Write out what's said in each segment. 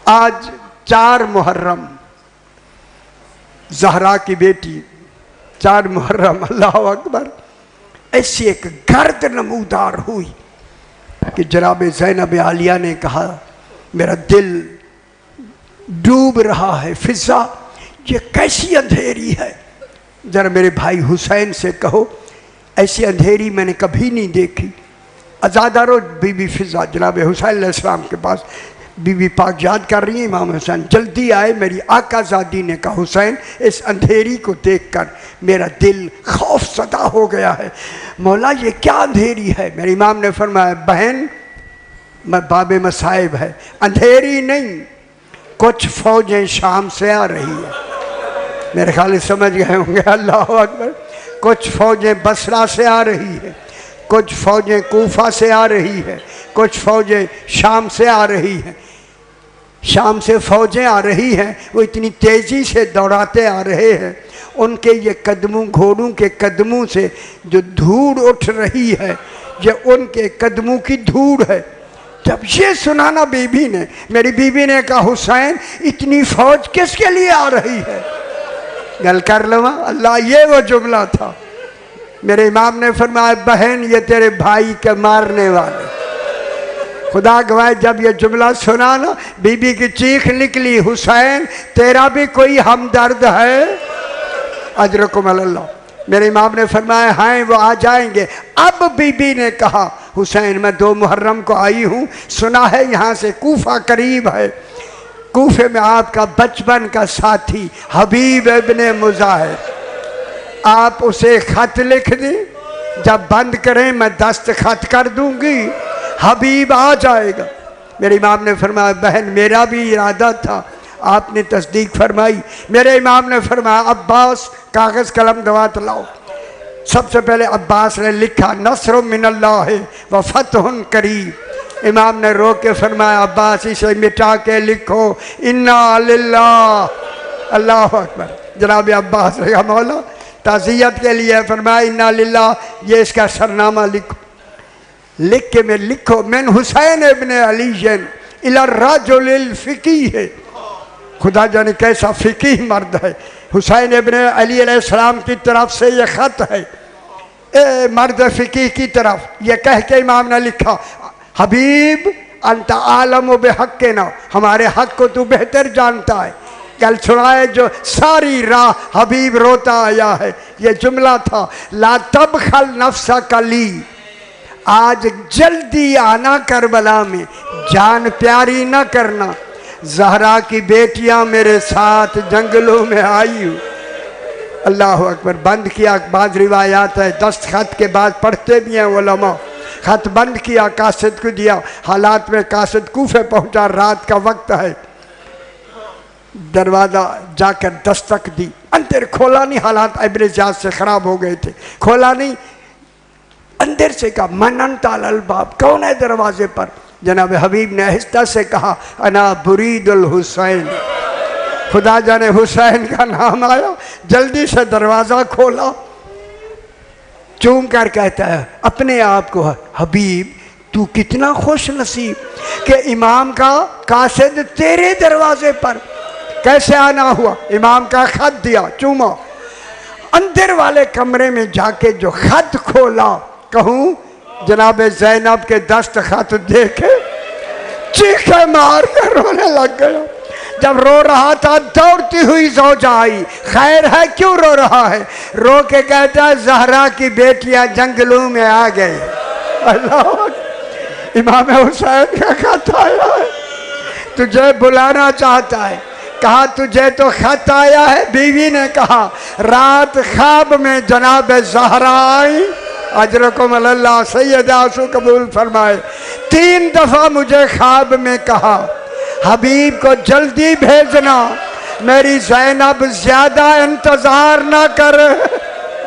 आज 4 मुहर्रम, ज़हरा की बेटी 4 मुहर्रम, अल्लाह अकबर, ऐसी एक गर्द नमूदार हुई कि जनाब ज़ैनब आलिया ने कहा मेरा दिल डूब रहा है, फिजा ये कैसी अंधेरी है, जरा मेरे भाई हुसैन से कहो ऐसी अंधेरी मैंने कभी नहीं देखी। आज़ादारो बीबी फिजा जनाब हुसैन अलैहिस्सलाम के पास, बीबी पाक याद कर रही है इमाम हुसैन जल्दी आए। मेरी आकाज़ादी ने कहा हुसैन इस अंधेरी को देखकर मेरा दिल खौफ सदा हो गया है। मौला ये क्या अंधेरी है? मेरे इमाम ने फरमाया बहन बाबे मसाइब है, अंधेरी नहीं, कुछ फौजें शाम से आ रही है। मेरे ख्याल समझ गए होंगे, अल्लाह अकबर। कुछ फौजें बसरा से आ रही है, कुछ फौजें कूफा से आ रही है, कुछ फौजें शाम से आ रही हैं। शाम से फौजें आ रही हैं, वो इतनी तेज़ी से दौड़ाते आ रहे हैं, उनके ये कदमों, घोड़ों के कदमों से जो धूड़ उठ रही है ये उनके कदमों की धूड़ है। जब ये सुना ना बीबी ने, मेरी बीबी ने कहा हुसैन इतनी फौज किसके लिए आ रही है? गल कर लो अल्लाह, ये वो जुमला था। मेरे इमाम ने फरमाया बहन ये तेरे भाई के मारने वाले। खुदा गवाह जब ये जुमला सुना ना बीबी की चीख निकली हुसैन तेरा भी कोई हमदर्द है? अजरकुम अल्लाह। मेरे इमाम ने फरमाया हाँ वो आ जाएंगे। अब बीबी ने कहा हुसैन मैं 2 मुहर्रम को आई हूँ, सुना है यहाँ से कूफा करीब है, कूफे में आपका बचपन का साथी हबीब इब्ने मुज़ाहिर, आप उसे खत लिख दें, जब बंद करें मैं दस्तखत कर दूंगी, हबीब आ जाएगा। मेरे इमाम ने फरमाया बहन मेरा भी इरादा था, आपने तस्दीक फरमाई। मेरे इमाम ने फरमाया अब्बास कागज़ कलम दवात लाओ। सबसे पहले अब्बास ने लिखा नस्र मिनल्लाह व फतहुन करीब। इमाम ने रो के फरमाया अब्बास इसे मिटा के लिखो इन्ना लिल्लाह, अल्लाह अकबर। जनाब अब्बास ने कहा मौला ताज़ियत के लिए फरमाया इन्ना लिल्लाह, ये इसका सरनामा लिखो। लिख के मैं लिखो मैन हुसैन इब्ने अली इला रजुलिल फ़िक़ीह, खुदा जाने कैसा फ़िक़ीह मर्द है। हुसैन इब्ने अली अलैहिस्सलाम की तरफ से ये ख़त है, ए मर्द फ़िक़ीह की तरफ। ये कह के इमाम ने लिखा हबीब अंत आलम बेहक़्क़िना, हमारे हक़ को तू बेहतर जानता है। कल सुनाए जो सारी राह हबीब रोता आया है, ये जुमला था ला तबखल नफ्सा कली, आज जल्दी आना करबला में, जान प्यारी न करना, ज़हरा की बेटियां मेरे साथ जंगलों में आई हूँ। अल्लाह अकबर। बंद किया, बाद रिवायात है दस्तखत के बाद पढ़ते भी हैं उलमा। खत बंद किया, कासिद को दिया, हालात में कासिद कूफे पहुँचा, रात का वक्त है। दरवाज़ा जाकर दस्तक दी, अंदर खोला नहीं, हालात इब्ने ज़ियाद से ख़राब हो गए थे, खोला नहीं। अंदर से कहा मनन तालल बाब, कौन है दरवाजे पर? जनाब हबीब ने आहिस्ता से कहा अना बुरीदुल हुसैन, खुदा जाने हुसैन का नाम आया। जल्दी से दरवाज़ा खोला, चूम कर कहता है अपने आप को हबीब तू कितना खुश नसीब कि इमाम का कासिद तेरे दरवाजे पर। कैसे आना हुआ? इमाम का खत दिया, चूमा। अंदर वाले कमरे में जाके जो खत खोला, कहूँ जनाब ज़ैनब के दस्तखत देखे चीखे मार कर रोने लग गया। जब रो रहा था दौड़ती हुई ज़ौजा आई, खैर है क्यों रो रहा है? रो के कहता है ज़हरा की बेटियां जंगलों में आ गई। अल्लाह, इमाम हुसैन का खत आया है, तुझे बुलाना चाहता है। कहा तुझे तो खत आया है। बीवी ने कहा रात ख्वाब में जनाब ज़हरा आई, अजरकुम अल्लाह, सैयद आंसू कबूल फरमाए। 3 दफ़ा मुझे ख्वाब में कहा हबीब को जल्दी भेजना, मेरी ज़ैनब ज़्यादा इंतज़ार ना कर।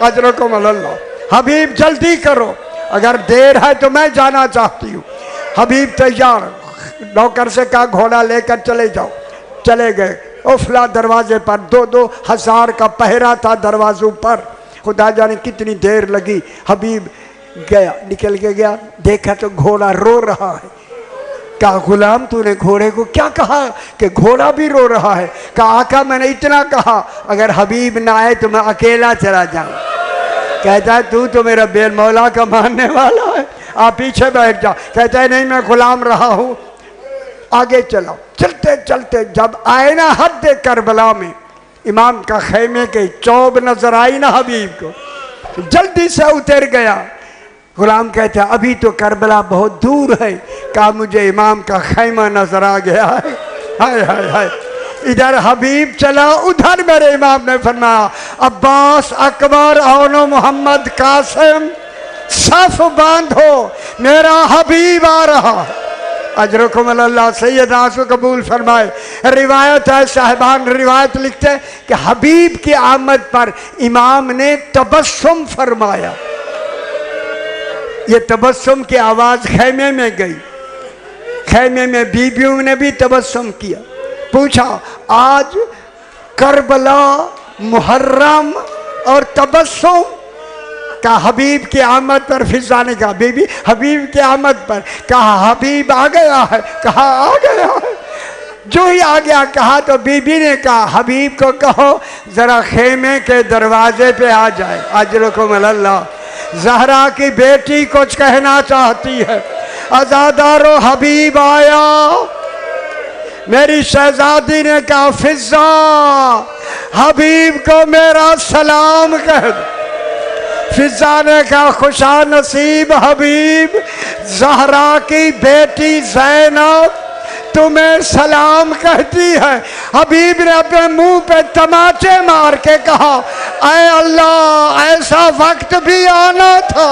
अजरकुम अल्लाह, हबीब जल्दी करो, अगर देर है तो मैं जाना चाहती हूँ। हबीब तैयार, नौकर से कहा घोड़ा लेकर चले जाओ। चले गए। उफला दरवाजे पर 2-2 हज़ार का पहरा था दरवाज़ों पर। खुदा जाने कितनी देर लगी। हबीब गया, निकल के गया, देखा तो घोड़ा रो रहा है। कहा गुलाम तूने घोड़े को क्या कहा कि घोड़ा भी रो रहा है? कहा आका मैंने इतना कहा अगर हबीब ना आए तो मैं अकेला चला जाऊं। कहता है तू तो मेरा बेल मौला का मानने वाला है, आप पीछे बैठ जा। कहता है नहीं मैं गुलाम रहा हूं, आगे चलो। चलते चलते जब आए ना हद करबला में, इमाम का खेमे के चौब नजर आई ना हबीब को, तो जल्दी से उतर गया। गुलाम कहता है अभी तो करबला बहुत दूर है। कहा मुझे इमाम का खैमा नजर आ गया है। हाय हाय हाय, इधर हबीब चला, उधर मेरे इमाम ने फरमाया अब्बास अकबर औनो मोहम्मद कासिम सफ बांधो, मेरा हबीब आ रहा है। अजरकुम अल्लाह सैयद आंसू कबूल फरमाए। रिवायत है, साहिबान रिवायत लिखते हैं कि हबीब की आमद पर इमाम ने तबस्सुम फरमाया। ये तबस्सुम की आवाज खैमे में गई। खैमे में बीबियों ने भी तबस्सुम किया। पूछा आज करबला, मुहर्रम और तबस्सुम का हबीब की आमद पर फिजा ने कहा बीबी हबीब की आमद पर, कहा हबीब आ गया है, कहा आ गया है। जो ही आ गया कहा तो बीबी ने कहा हबीब को कहो जरा खेमे के दरवाजे पे आ जाए। अजरकुम अल्लाह, ज़हरा की बेटी कुछ कहना चाहती है। अज़ादारो हबीब आया। मेरी शहजादी ने कहा फिजा हबीब को मेरा सलाम कह दो। फिजा ने कहा खुशा नसीब हबीब, ज़हरा की बेटी ज़ैनब तुम्हें सलाम कहती है। हबीब ने अपने मुंह पे तमाचे मार के कहा ऐ अल्लाह ऐसा वक्त भी आना था।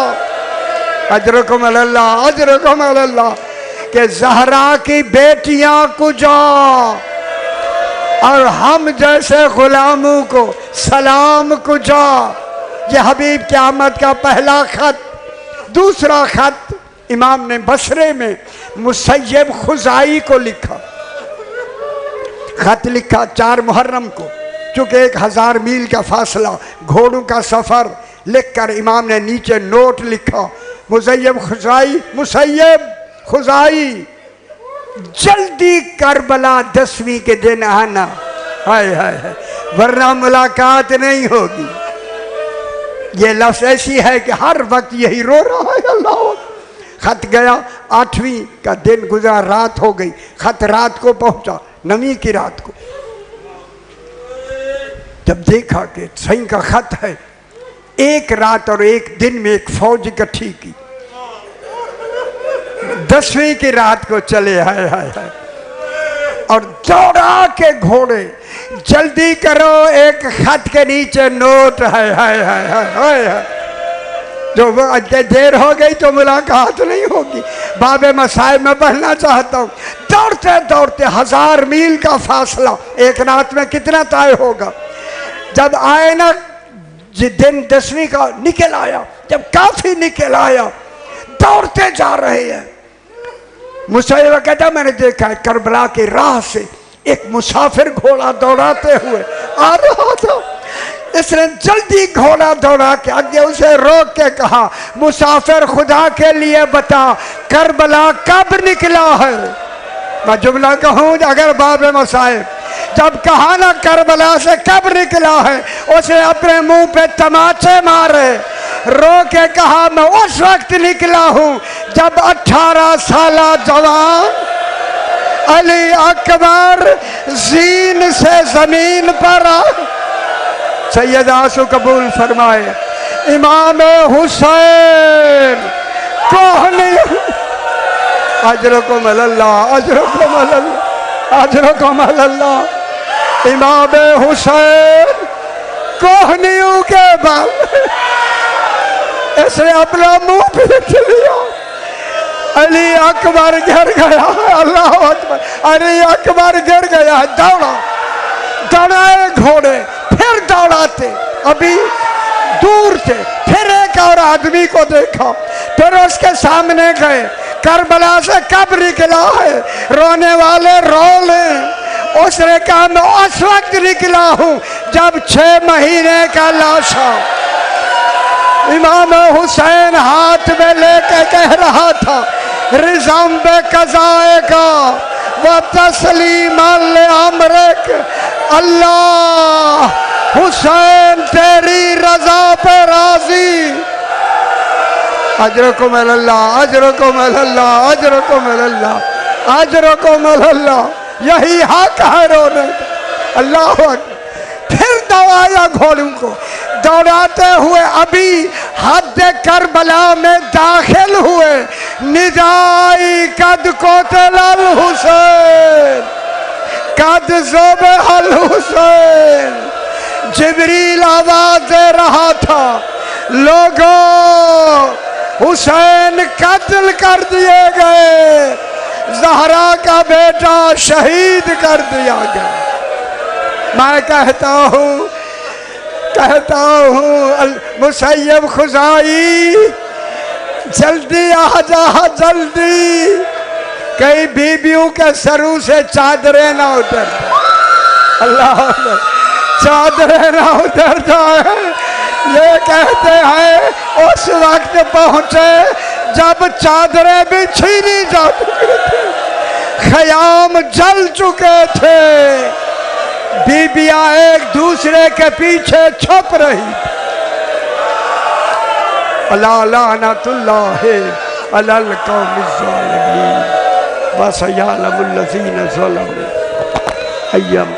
अजरकुम अल्लाह, अजरकुम अल्लाह के ज़हरा की बेटियां कुजा और हम जैसे गुलामों को सलाम कुजा। ये हबीब की आमद का पहला खत। दूसरा खत इमाम ने बसरे में मुसैयब खुजाई को लिखा। खत लिखा 4 मुहर्रम को, चूंकि 1000 मील का फासला, घोड़ों का सफर, लिखकर इमाम ने नीचे नोट लिखा मुसैयब खुजाई, मुसैयब खुजाई जल्दी करबला 10वीं के दिन आना। हाय हाय हाय, वरना मुलाकात नहीं होगी। ये लफ्ज़ ऐसी है कि हर वक्त यही रो रहा है। अल्लाह। खत गया, 8वीं का दिन गुजरा, रात हो गई। खत रात को पहुंचा, 9वीं की रात को। जब देखा कि सही का खत है, एक रात और एक दिन में एक फौज इकट्ठी की। 10वीं की रात को चले हाय हाय हाय, और दौड़ा के घोड़े जल्दी करो एक खत के नीचे नोट है। हाय हाय हाय हाय, जो देर हो गई तो मुलाकात नहीं होगी। बाबे मसाइब में बढ़ना चाहता हूँ। दौड़ते दौड़ते 1000 मील का फासला एक रात में कितना तय होगा। जब आए ना दिन 10वीं का निकल आया, जब काफी निकल आया, दौड़ते जा रहे हैं। मुसैयब कहता मैंने देखा है करबला की राह से एक मुसाफिर घोड़ा दौड़ाते हुए आ रहा था। इसने जल्दी घोड़ा दौड़ा के आगे उसे रोक के कहा मुसाफिर खुदा के लिए बता करबला कब निकला है। मैं जुमला कहूँ अगर बाबे मसाइब जब कहा ना करबला से कब निकला है, उसने अपने मुंह पे तमाचे मारे, रो के कहा मैं उस वक्त निकला हूँ जब 18 साल जवान अली अकबर जीन से जमीन पर आए। सैयद आंसू कबूल फरमाए। इमाम हुसैन कोहनी अजरकुम अल्लाह, अजरकुम अल्लाह, अजरकुम अल्लाह। इमाम हुसैन कोहनियों के बाल इसने अपना मुंह पीट लिया। अली अकबर गिर गया है। अल्लाह अकबर, अली अकबर गिर गया है। दौड़ा दौड़ाए घोड़े, फिर दौड़ाते, अभी दूर थे, फिर एक और आदमी को देखा, फिर उसके सामने गए। करबला से कब निकला है? रोने वाले रो ले। उसने कहा मैं उस वक्त निकला हूं जब 6 महीने का लाशा इमाम हुसैन हाथ में लेके कह रहा था रिज़म बे कज़ाए का व तस्लीम अमरक। अल्लाह हुसैन तेरी रजा पे राजी। अजरकुम अल्लाह, अजरकुम अल्लाह, अजरकुम अल्लाह, अजरकुम अल्लाह। यही हक है रोने। अल्लाह फिर दौड़ाया घोड़ों को, दौड़ाते हुए अभी हद करबला में दाखिल हुए। निदाई कद कोतल अल हुसैन, कद ज़ोबे अल हुसैन। जिब्रील आवाज दे रहा था, लोगों हुसैन कत्ल कर दिए गए, ज़हरा का बेटा शहीद कर दिया गया। मैं कहता हूँ मुसैयब खुजाई जल्दी आ जा, जल्दी। कई बीबियों के सरू से चादरें ना उतर, अल्लाह चादरें ना उतर जाए। ये कहते हैं उस वक्त पहुंचे जब चादरें भी छीनी जा चुकी थी, खयाम जल चुके थे, बीबियां एक दूसरे के पीछे छुप रही। अल्लाह लानतुल्लाह अलल कौमिज़ ज़ालिमीन व सयअलमुल लज़ीना ज़लमू अय्यम।